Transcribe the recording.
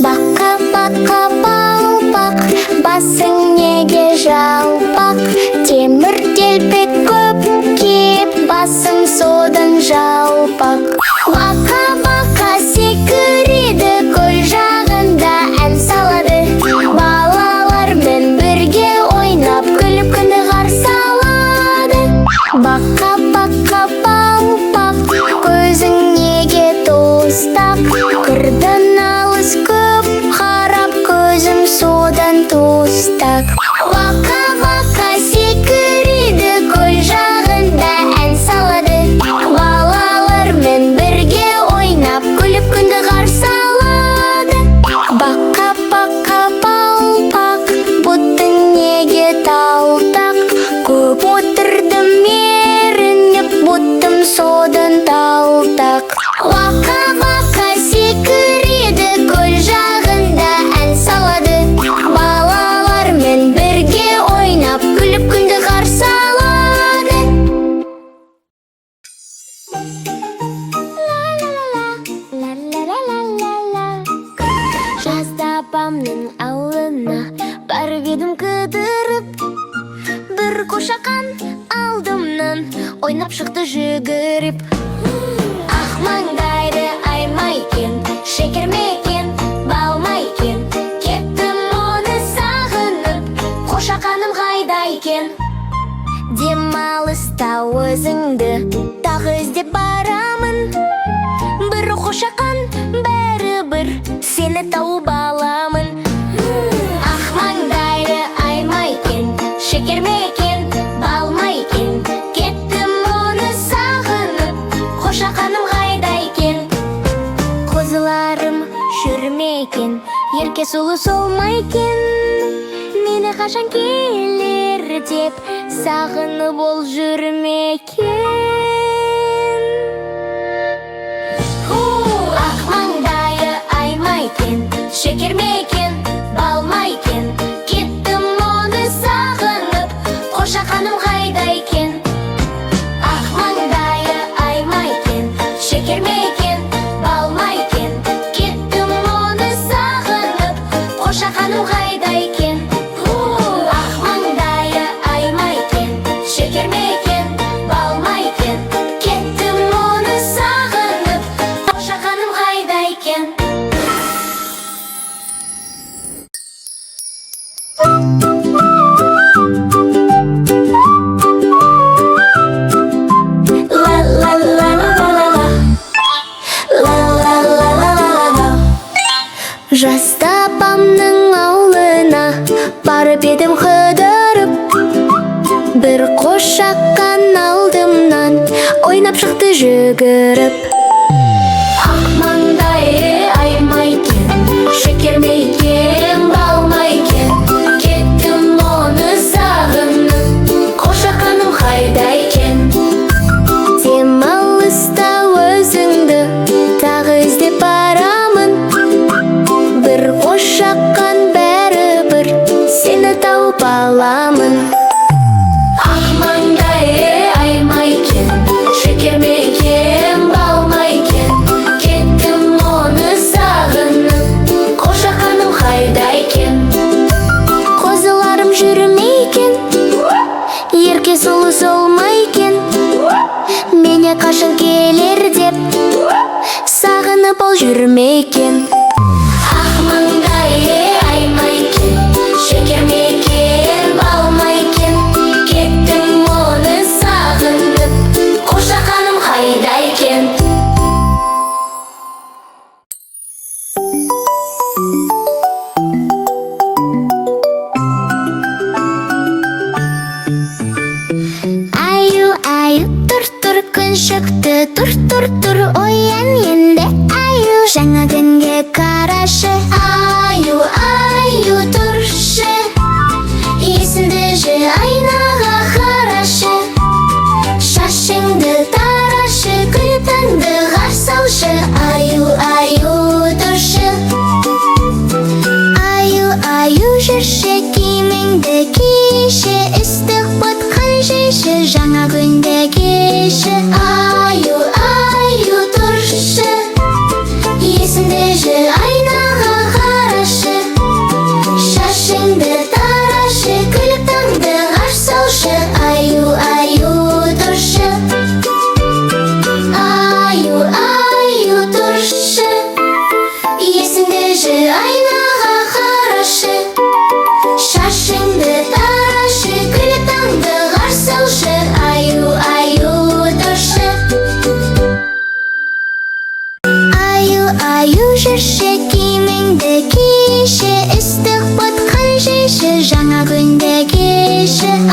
Бақа бақа балпақ, басың неге жалпақ? Темір телпек көп кеп, басың содан жалпақ. Бақа бақа секіреді, көл жағында ән салады. Балалармен бірге ойнап, күліп күнді қарсы алады. Бақа бақа балпақ, көзің неге тостақ? Қырдан алыс көп қарап, көзім содан тостақ. Бақа бақа секіреді, көл жағында ән салады. Балалармен бірге ойнап, күліп күнді қарсы алады. Бақа бақа балпақ, бұттың неге талтақ? Көп отырдым ерініп, бұттым содан талтақ. Бақа бақа секіреді, көл жағында ән салады. Балалармен бірге ойнап, күліп күнді қарсы алады. Жазда апамның ауылына барып едім кідіріп, бір қошақан алдымнан ойнап шықты жүгіріп. Ақ маңдайды аймайкен, шекер мекен, балмайкен, кеттім оны сағынып, қошақаным қайда екен? Демалыста өзіңді тағы іздеп барамын. Бір қошақан бәрібір сені тауып аламын. Ақ маңдайды аймайкен, шекер мекен, балмайкен, кеттім оны сағынып, қошақаным қайда екен? Қозыларым жүрмекен, ерке сұлу солмайкен, мені қашан келер деп сағынып ол жүрмекен. Ақ маңдайы аймайкен, шекер мекен, балмайкен, кеттім оны сағынып, қошақаным қайда екен? Ақ маңдайы аймайкен, шекер мекен, балмайкен, кеттім оны сағынып, қошақаным қайда екен? Ақ маңдайы аймайкен, шекер мекен, балмайкен, кеттім оны сағынып, қошақаным қайда екен? Жаста апамның ауылына барып едім қыдырып, бір қошақан алдымнан ойнап шықты жүгіріп. Ақ маңдайы аймайкен, шекер мекен, балмайкен, кеттім оны сағынып, қошақаным қайда екен? Демалыста өзіңді тағы іздеп барамын. Бір қошақан бәрібір сені тауып аламын. Ақ маңдайы аймайкен, шекер мекен, балмайкен, кеттім оны сағынып, қошақаным қайда екен? Қозыларым жүрмейкен, ерке сұлу солмайкен, мені қашан келер деп сағынып ол жүрмекен. Ақ маңдайы аймайкен, шекер мекен, балмайкен, кеттім оны сағынып, қошақаным қайда екен? Аю, аю, тұр, күн шықты, тұр, оян енді, аю, жаңа күнге қарашы. Аю, аю, тұршы, есіңді жи, айнаға қарашы, шашыңды тарашы, күліп таңды қарсы алшы. Аю, аю, тұршы, аю, аю, жүрші, киіміңді киші, ыстық батқан жейші, жаңа күнде кеші. Аю, аю, тұршы, есіңді жи, айнаға қарашы. кеше